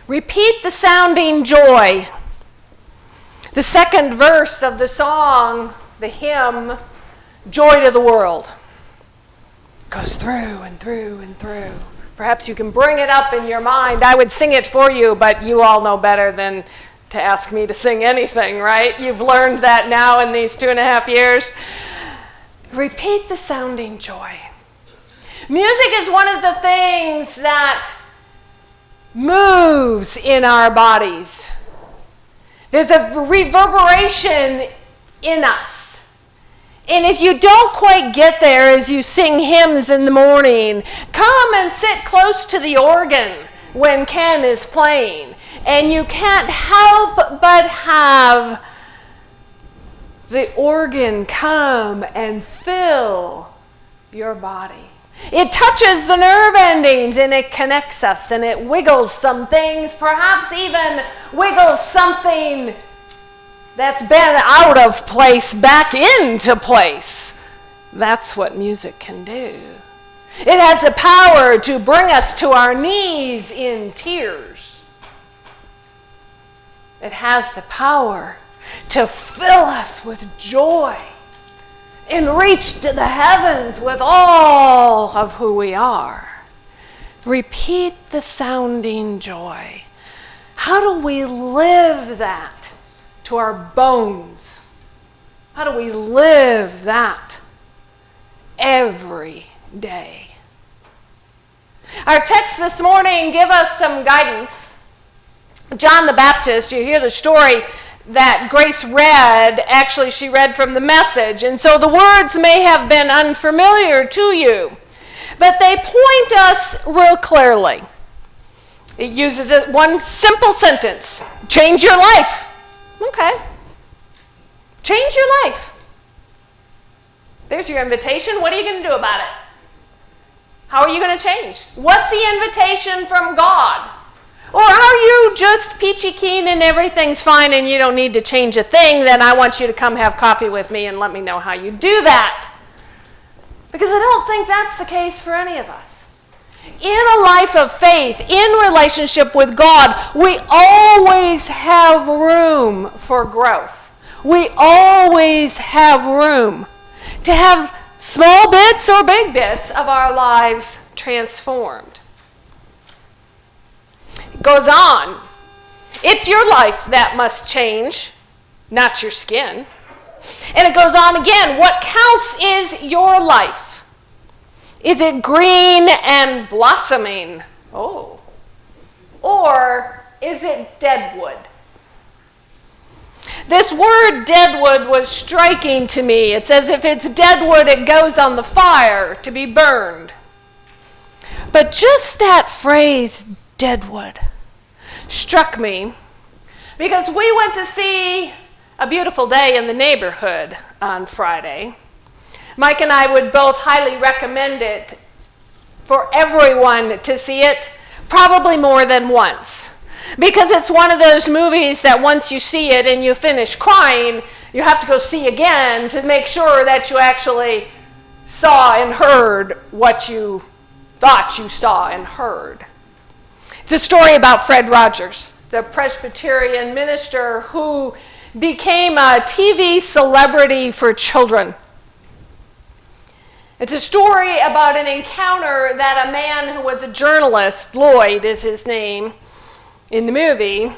Repeat the sounding joy. The second verse of the song, the hymn, Joy to the World, goes through and through and through. Perhaps you can bring it up in your mind. I would sing it for you, but you all know better than to ask me to sing anything, right? You've learned that now in these 2.5 years. Repeat the sounding joy. Music is one of the things that moves in our bodies. There's a reverberation in us. And if you don't quite get there as you sing hymns in the morning, come and sit close to the organ when Ken is playing. And you can't help but have the organ come and fill your body. It touches the nerve endings and it connects us and it wiggles some things, perhaps even wiggles something that's been out of place back into place. That's what music can do. It has the power to bring us to our knees in tears. It has the power to fill us with joy and reach to the heavens with all of who we are. Repeat the sounding joy. How do we live that to our bones? How do we live that every day? Our text this morning give us some guidance. John the Baptist, you hear the story that Grace read, actually she read from the Message, and so the words may have been unfamiliar to you, but they point us real clearly. It uses one simple sentence: change your life. Okay. Change your life. There's your invitation. What are you going to do about it? How are you going to change? What's the invitation from God? Or are you just peachy keen and everything's fine and you don't need to change a thing? Then I want you to come have coffee with me and let me know how you do that. Because I don't think that's the case for any of us. In a life of faith, in relationship with God, we always have room for growth. We always have room to have small bits or big bits of our lives transformed. It goes on. It's your life that must change, not your skin. And it goes on again. What counts is your life. Is it green and blossoming? Oh. Or is it deadwood? This word deadwood was striking to me. It says if it's deadwood, it goes on the fire to be burned. But just that phrase, deadwood, struck me because we went to see A Beautiful Day in the Neighborhood on Friday. Mike and I would both highly recommend it for everyone to see it, probably more than once. Because it's one of those movies that once you see it and you finish crying, you have to go see again to make sure that you actually saw and heard what you thought you saw and heard. It's a story about Fred Rogers, the Presbyterian minister who became a TV celebrity for children. It's a story about an encounter that a man who was a journalist, Lloyd is his name in the movie,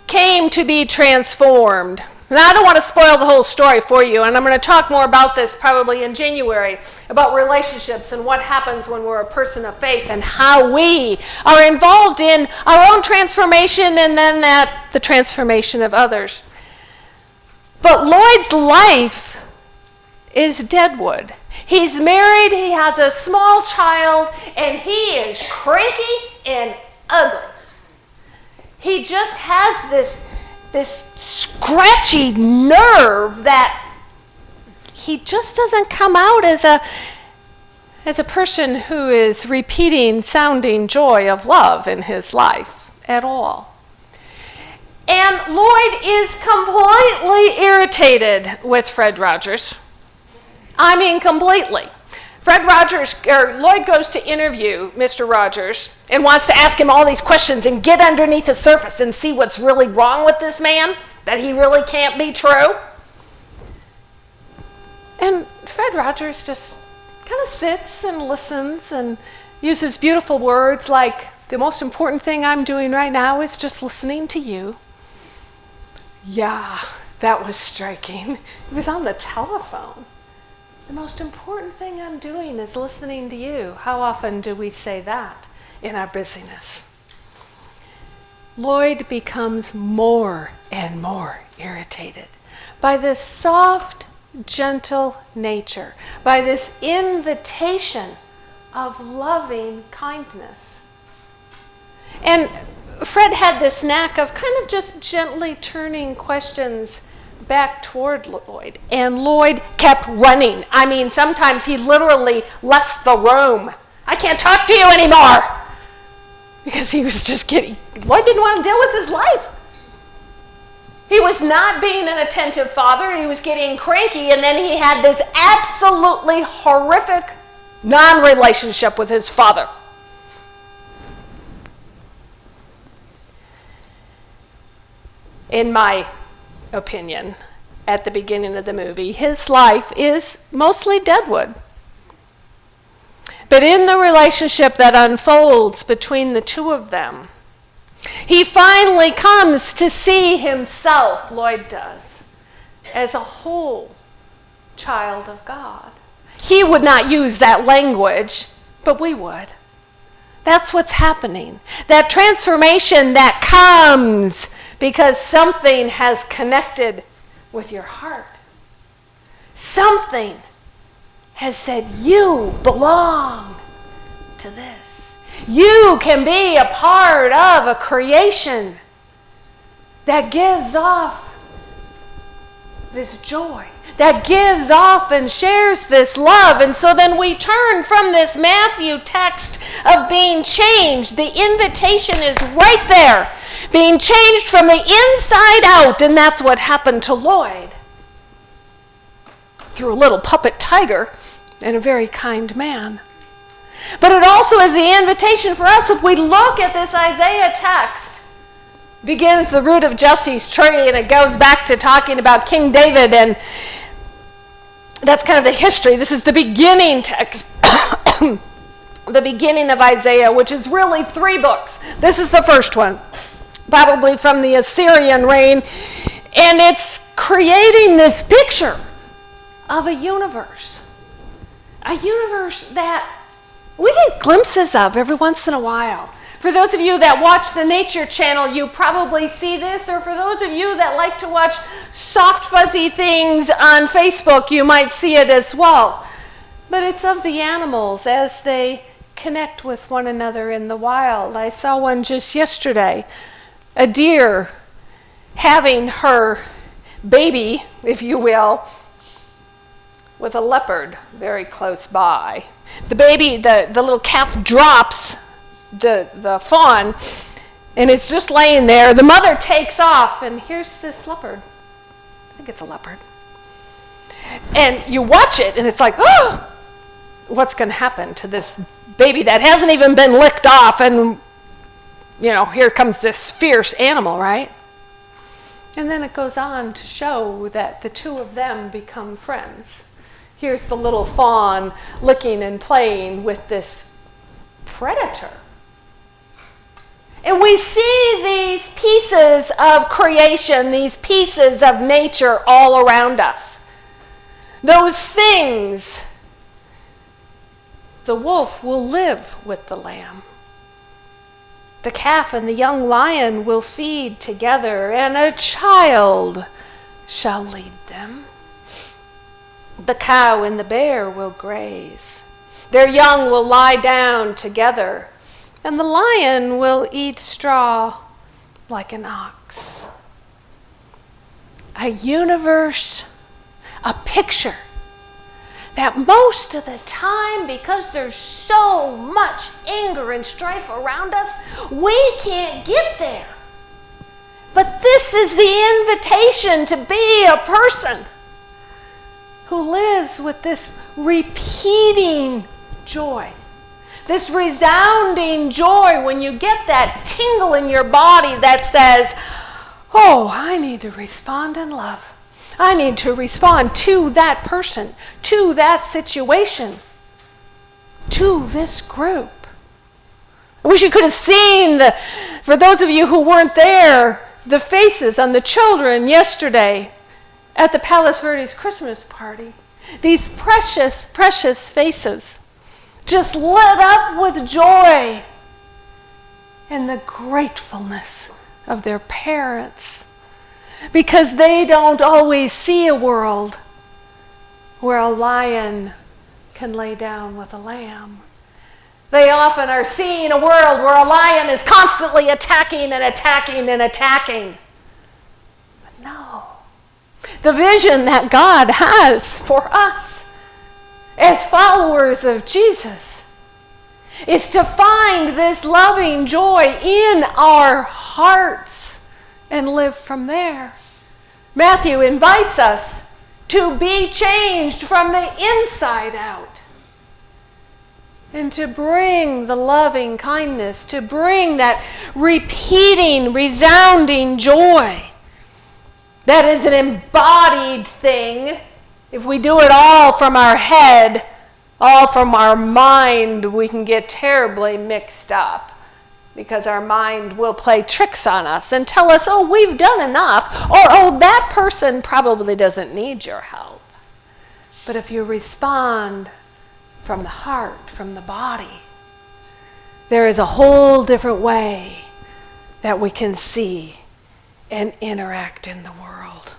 came to be transformed. Now, I don't want to spoil the whole story for you, and I'm going to talk more about this probably in January, about relationships and what happens when we're a person of faith and how we are involved in our own transformation and then the transformation of others. But Lloyd's life is deadwood. He's married, he has a small child, and he is cranky and ugly. He just has this scratchy nerve that he just doesn't come out as a person who is repeating sounding joy of love in his life at all. And Lloyd is completely irritated with Fred Rogers. I mean, completely. Lloyd goes to interview Mr. Rogers and wants to ask him all these questions and get underneath the surface and see what's really wrong with this man, that he really can't be true. And Fred Rogers just kind of sits and listens and uses beautiful words like, the most important thing I'm doing right now is just listening to you. Yeah, that was striking. It was on the telephone. The most important thing I'm doing is listening to you. How often do we say that in our busyness? Lloyd becomes more and more irritated by this soft, gentle nature, by this invitation of loving kindness. And Fred had this knack of kind of just gently turning questions back toward Lloyd, and Lloyd kept running. I mean, sometimes he literally left the room. I can't talk to you anymore, because he was just getting, Lloyd didn't want to deal with his life. He was not being an attentive father. He was getting cranky, and then he had this absolutely horrific non-relationship with his father. In my opinion, at the beginning of the movie, his life is mostly Deadwood. But in the relationship that unfolds between the two of them, he finally comes to see himself, Lloyd does, as a whole child of God. He would not use that language, but we would. That's what's happening. That transformation that comes because something has connected with your heart. Something has said, you belong to this. You can be a part of a creation that gives off this joy, that gives off and shares this love. And so then we turn from this Matthew text of being changed. The invitation is right there, being changed from the inside out, and that's what happened to Lloyd through a little puppet tiger and a very kind man. But it also is the invitation for us. If we look at this Isaiah text, begins the root of Jesse's tree, and it goes back to talking about King David, and that's kind of the history. This is the beginning text, the beginning of Isaiah, which is really 3 books. This is the first one, probably from the Assyrian reign, and it's creating this picture of a universe that we get glimpses of every once in a while. For those of you that watch the Nature Channel, you probably see this, or for those of you that like to watch soft, fuzzy things on Facebook, you might see it as well. But it's of the animals as they connect with one another in the wild. I saw one just yesterday, a deer having her baby, if you will, with a leopard very close by. The baby, the little calf drops the fawn, and it's just laying there. The mother takes off, and here's this leopard. I think it's a leopard. And you watch it, and it's like, oh, what's going to happen to this baby that hasn't even been licked off? And, here comes this fierce animal, right? And then it goes on to show that the two of them become friends. Here's the little fawn licking and playing with this predator. And we see these pieces of creation, these pieces of nature all around us. Those things, the wolf will live with the lamb. The calf and the young lion will feed together, and a child shall lead them. The cow and the bear will graze. Their young will lie down together, and the lion will eat straw like an ox. A universe, a picture that most of the time, because there's so much anger and strife around us, we can't get there. But this is the invitation to be a person who lives with this repeating joy. This resounding joy when you get that tingle in your body that says, oh, I need to respond in love. I need to respond to that person, to that situation, to this group. I wish you could have seen, for those of you who weren't there, the faces on the children yesterday at the Palos Verdes Christmas party. These precious, precious faces just lit up with joy and the gratefulness of their parents, because they don't always see a world where a lion can lay down with a lamb. They often are seeing a world where a lion is constantly attacking and attacking and attacking. But no, the vision that God has for us as followers of Jesus is to find this loving joy in our hearts and live from there. Matthew invites us to be changed from the inside out and to bring the loving kindness, to bring that repeating, resounding joy that is an embodied thing. If we do it all from our head, all from our mind, we can get terribly mixed up, because our mind will play tricks on us and tell us, oh, we've done enough, or oh, that person probably doesn't need your help. But if you respond from the heart, from the body, there is a whole different way that we can see and interact in the world.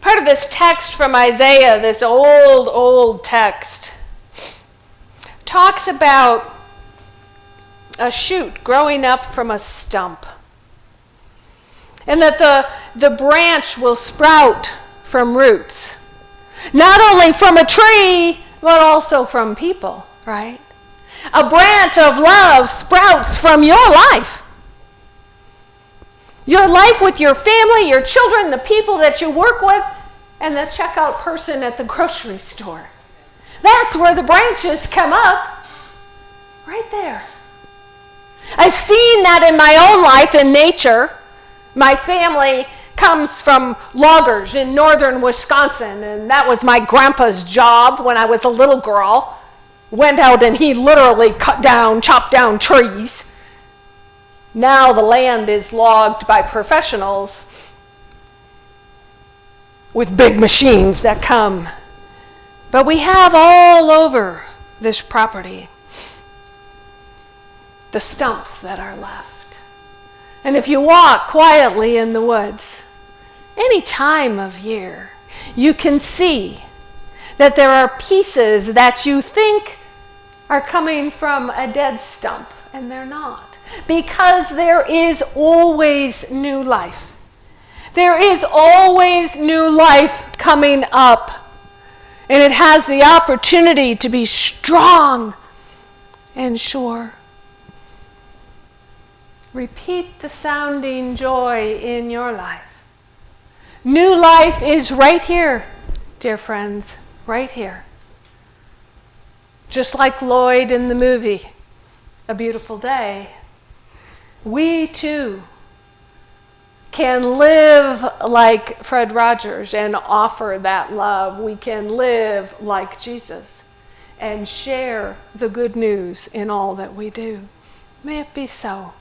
Part of this text from Isaiah, this old text, talks about a shoot growing up from a stump, and that the branch will sprout from roots, not only from a tree, but also from people, right? A branch of love sprouts from your life. Your life with your family, your children, the people that you work with, and the checkout person at the grocery store. That's where the branches come up, right there. I've seen that in my own life in nature. My family comes from loggers in northern Wisconsin, and that was my grandpa's job when I was a little girl. Went out and he literally chopped down trees. Now the land is logged by professionals with big machines that come. But we have all over this property the stumps that are left. And if you walk quietly in the woods, any time of year, you can see that there are pieces that you think are coming from a dead stump, and they're not. Because there is always new life. There is always new life coming up. And it has the opportunity to be strong and sure. Repeat the sounding joy in your life. New life is right here, dear friends, right here. Just like Lloyd in the movie, A Beautiful Day, we too can live like Fred Rogers and offer that love. We can live like Jesus and share the good news in all that we do. May it be so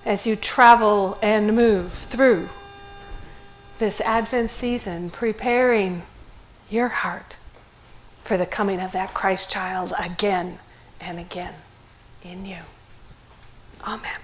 as you travel and move through this Advent season, preparing your heart for the coming of that Christ child again and again in you. Amen.